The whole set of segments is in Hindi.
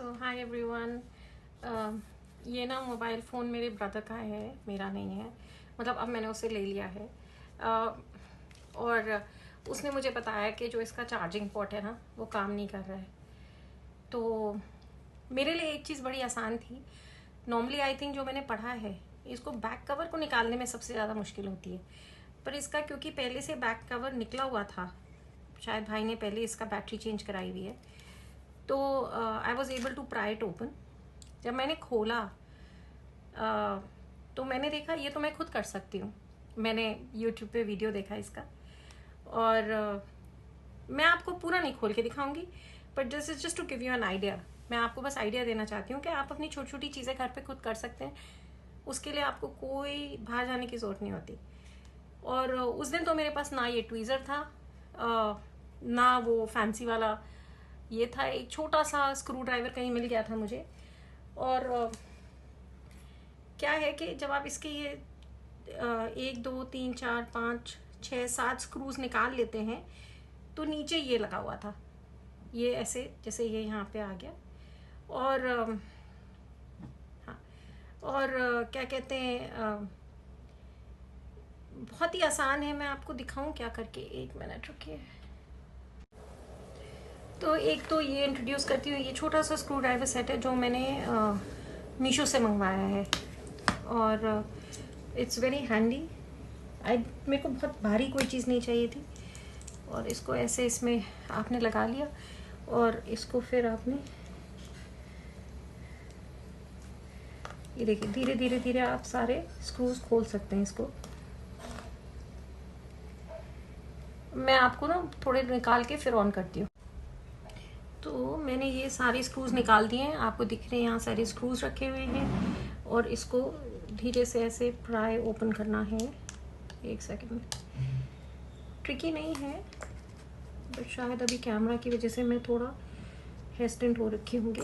सो हाय एवरीवन। ये ना मोबाइल फ़ोन मेरे ब्रदर का है, मेरा नहीं है। मतलब अब मैंने उसे ले लिया है। और उसने मुझे बताया कि जो इसका चार्जिंग पोर्ट है ना वो काम नहीं कर रहा है। तो मेरे लिए एक चीज़ बड़ी आसान थी। नॉर्मली आई थिंक जो मैंने पढ़ा है, इसको बैक कवर को निकालने में सबसे ज़्यादा मुश्किल होती है। पर इसका क्योंकि पहले से बैक कवर निकला हुआ था, शायद भाई ने पहले इसका बैटरी चेंज कराई हुई है, तो I was able to pry it open. जब मैंने खोला तो मैंने देखा ये तो मैं खुद कर सकती हूँ। मैंने यूट्यूब पे वीडियो देखा इसका, और मैं आपको पूरा नहीं खोल के दिखाऊंगी, but this is just to give you an idea. मैं आपको बस आइडिया देना चाहती हूँ कि आप अपनी छोटी छोटी चीज़ें घर पे खुद कर सकते हैं। उसके लिए आपको कोई बाहर जाने की ज़रूरत नहीं होती। और उस दिन तो मेरे पास ना ये ट्वीज़र था, ना वो फैंसी वाला ये था। एक छोटा सा स्क्रू ड्राइवर कहीं मिल गया था मुझे। और क्या है कि जब आप इसके ये 1 2 3 4 5 6 7 स्क्रूज निकाल लेते हैं तो नीचे ये लगा हुआ था, ये ऐसे जैसे ये यहाँ पे आ गया। और हाँ, और क्या कहते हैं, बहुत ही आसान है। मैं आपको दिखाऊं क्या करके, 1 मिनट रुकिए। तो एक तो ये इंट्रोड्यूस करती हूँ। ये छोटा सा स्क्रू ड्राइवर सेट है जो मैंने मीशो से मंगवाया है, और इट्स वेरी हैंडी। मेरे को बहुत भारी कोई चीज़ नहीं चाहिए थी। और इसको ऐसे इसमें आपने लगा लिया, और इसको फिर आपने ये देखिए धीरे धीरे धीरे आप सारे स्क्रूज खोल सकते हैं इसको। मैं आपको ना थोड़े निकाल के फिर ऑन करती हूँ। तो मैंने ये सारे स्क्रूज निकाल दिए हैं, आपको दिख रहे हैं यहाँ सारे स्क्रूज रखे हुए हैं। और इसको धीरे से ऐसे प्राय ओपन करना है। 1 सेकंड में, ट्रिकी नहीं है, बट शायद अभी कैमरा की वजह से मैं थोड़ा हेजिटेंट हो रखी होंगी।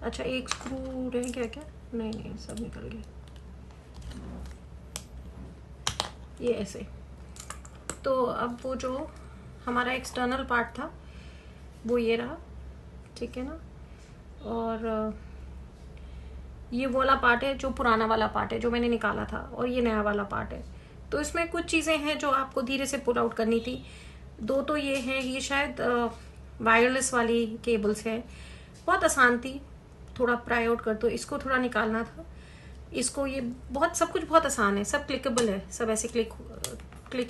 अच्छा, एक स्क्रू रह गया क्या? नहीं नहीं, सब निकल गया। ये ऐसे। तो अब वो जो हमारा एक्सटर्नल पार्ट था वो ये रहा, ठीक है ना। और ये वाला पार्ट है जो पुराना वाला पार्ट है जो मैंने निकाला था, और ये नया वाला पार्ट है। तो इसमें कुछ चीज़ें हैं जो आपको धीरे से पुल आउट करनी थी। 2 तो ये हैं, ये शायद वायरलेस वाली केबल्स हैं। बहुत आसान थी, थोड़ा प्राई आउट कर दो, इसको थोड़ा निकालना था। इसको ये बहुत सब कुछ बहुत आसान है, सब क्लिकेबल है, सब ऐसे क्लिक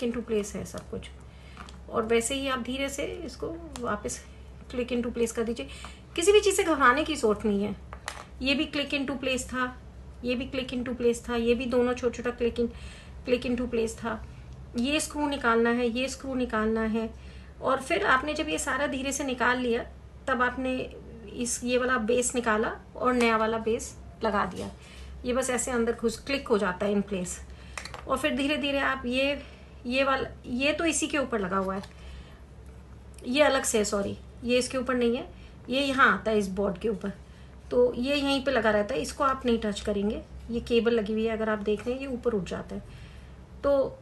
इन टू प्लेस है सब कुछ। और वैसे ही आप धीरे से इसको वापस क्लिक इन टू प्लेस कर दीजिए। किसी भी चीज़ से घबराने की जरूरत नहीं है। ये भी क्लिक इन टू प्लेस था, ये भी क्लिक इन टू प्लेस था, ये भी दोनों छोटा छोटा क्लिक इन टू प्लेस था। ये स्क्रू निकालना है, ये स्क्रू निकालना है। और फिर आपने जब ये सारा धीरे से निकाल लिया, तब आपने ये वाला बेस निकाला और नया वाला बेस लगा दिया। ये बस ऐसे अंदर घुस क्लिक हो जाता है इन प्लेस। और फिर धीरे धीरे आप ये वाला, ये तो इसी के ऊपर लगा हुआ है, ये अलग से है, सॉरी, ये इसके ऊपर नहीं है, ये यहाँ आता है इस बोर्ड के ऊपर। तो ये यहीं पे लगा रहता है, इसको आप नहीं टच करेंगे। ये केबल लगी हुई है, अगर आप देख रहे हैं ये ऊपर उठ जाता है। तो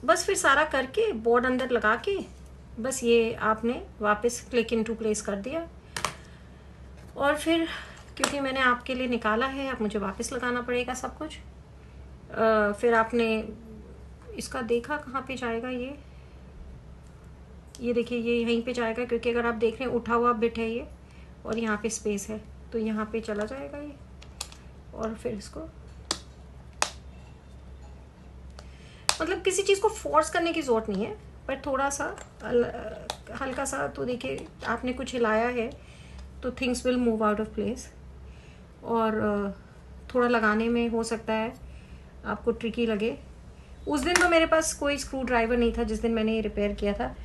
बस फिर सारा करके बोर्ड अंदर लगा के बस ये आपने वापस क्लिक इन टू प्लेस कर दिया। और फिर क्योंकि मैंने आपके लिए निकाला है, अब मुझे वापस लगाना पड़ेगा सब कुछ। फिर आपने इसका देखा कहाँ पे जाएगा, ये देखिए ये यहीं पे जाएगा, क्योंकि अगर आप देख रहे हैं उठा हुआ बिट है ये, और यहाँ पे स्पेस है, तो यहाँ पे चला जाएगा ये। और फिर इसको मतलब किसी चीज़ को फोर्स करने की ज़रूरत नहीं है, पर थोड़ा सा हल्का सा, तो देखिए आपने कुछ हिलाया है तो things will move out of place. और थोड़ा लगाने में हो सकता है आपको ट्रिकी लगे। उस दिन तो मेरे पास कोई स्क्रू ड्राइवर नहीं था जिस दिन मैंने ये रिपेयर किया था।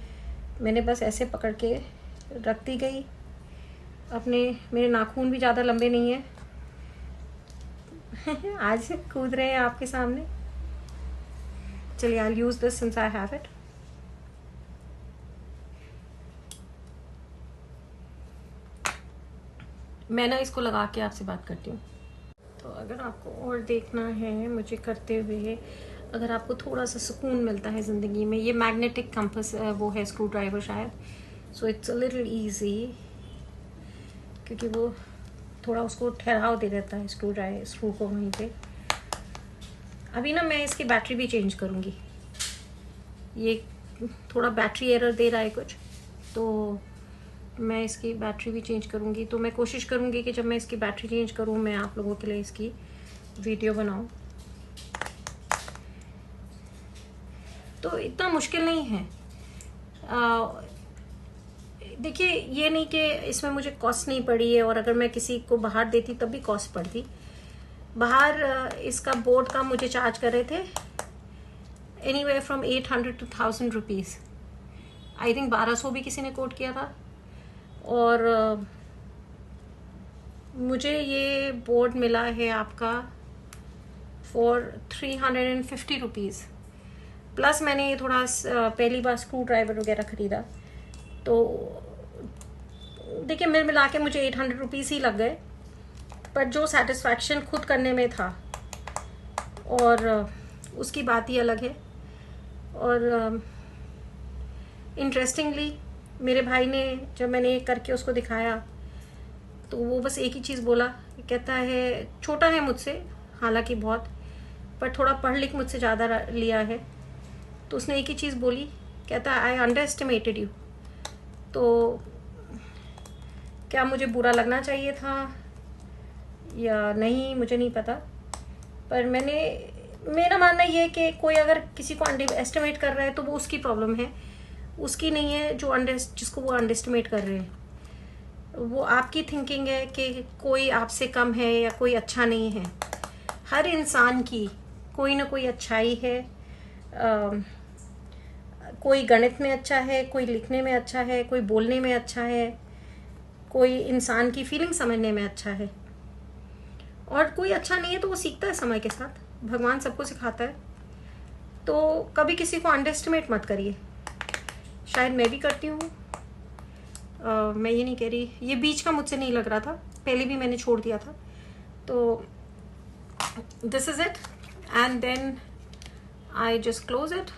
मैंने बस ऐसे पकड़ के रख दी गई अपने। मेरे नाखून भी ज़्यादा लंबे नहीं है आज कूद रहे हैं आपके सामने। चलिए, I use this since I have it. मैं ना इसको लगा के आपसे बात करती हूँ। तो अगर आपको और देखना है मुझे करते हुए, अगर आपको थोड़ा सा सुकून मिलता है ज़िंदगी में। ये मैग्नेटिक कंपास वो है स्क्रू ड्राइवर शायद, so it's a little easy, क्योंकि वो थोड़ा उसको ठहराव दे देता है स्क्रू को वहीं पे। अभी ना मैं इसकी बैटरी भी चेंज करूँगी, ये थोड़ा बैटरी एरर दे रहा है कुछ, तो मैं इसकी बैटरी भी चेंज करूँगी। तो मैं कोशिश करूँगी कि जब मैं इसकी बैटरी चेंज करूँ मैं आप लोगों के लिए इसकी वीडियो बनाऊँ। तो इतना मुश्किल नहीं है। देखिए, ये नहीं कि इसमें मुझे कॉस्ट नहीं पड़ी है, और अगर मैं किसी को बाहर देती तब भी कॉस्ट पड़ती। बाहर इसका बोर्ड का मुझे चार्ज कर रहे थे anywhere from 800 to 1000 rupees. I think 1200 भी किसी ने कोट किया था। और मुझे ये बोर्ड मिला है आपका फॉर 350 रुपीज़। प्लस मैंने ये थोड़ा पहली बार स्क्रू ड्राइवर वगैरह ख़रीदा, तो देखिए मिला के मुझे 800 रुपीज़ ही लग गए। पर जो सेटिस्फैक्शन खुद करने में था, और उसकी बात ही अलग है। और इंटरेस्टिंगली मेरे भाई ने, जब मैंने ये करके उसको दिखाया, तो वो बस एक ही चीज़ बोला, कहता है, छोटा है मुझसे हालांकि बहुत, पर थोड़ा पढ़ लिख मुझसे ज़्यादा लिया है, तो उसने एक ही चीज़ बोली, कहता है आई अंडर एस्टिमेटेड यू। तो क्या मुझे बुरा लगना चाहिए था या नहीं, मुझे नहीं पता। पर मेरा मानना ये है कि कोई अगर किसी को अंडर एस्टिमेट कर रहा है तो वो उसकी प्रॉब्लम है, उसकी नहीं है जिसको वो अंडर एस्टिमेट कर रहे हैं। वो आपकी थिंकिंग है कि कोई आपसे कम है या कोई अच्छा नहीं है। हर इंसान की कोई ना कोई अच्छाई है। कोई गणित में अच्छा है, कोई लिखने में अच्छा है, कोई बोलने में अच्छा है, कोई इंसान की फीलिंग समझने में अच्छा है, और कोई अच्छा नहीं है तो वो सीखता है समय के साथ। भगवान सबको सिखाता है। तो कभी किसी को अंडर एस्टिमेट मत करिए। शायद मैं भी करती हूँ, मैं ये नहीं कह रही। ये बीच का मुझसे नहीं लग रहा था, पहले भी मैंने छोड़ दिया था। तो this is it, and then I just close it,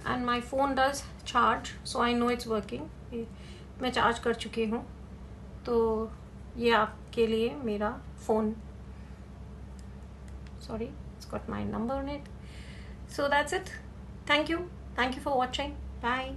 and my phone does charge, so I know it's working. मैं चार्ज कर चुकी हूँ, तो ये आपके लिए मेरा phone, sorry, it's got my number on it. So that's it. Thank you for watching. Bye.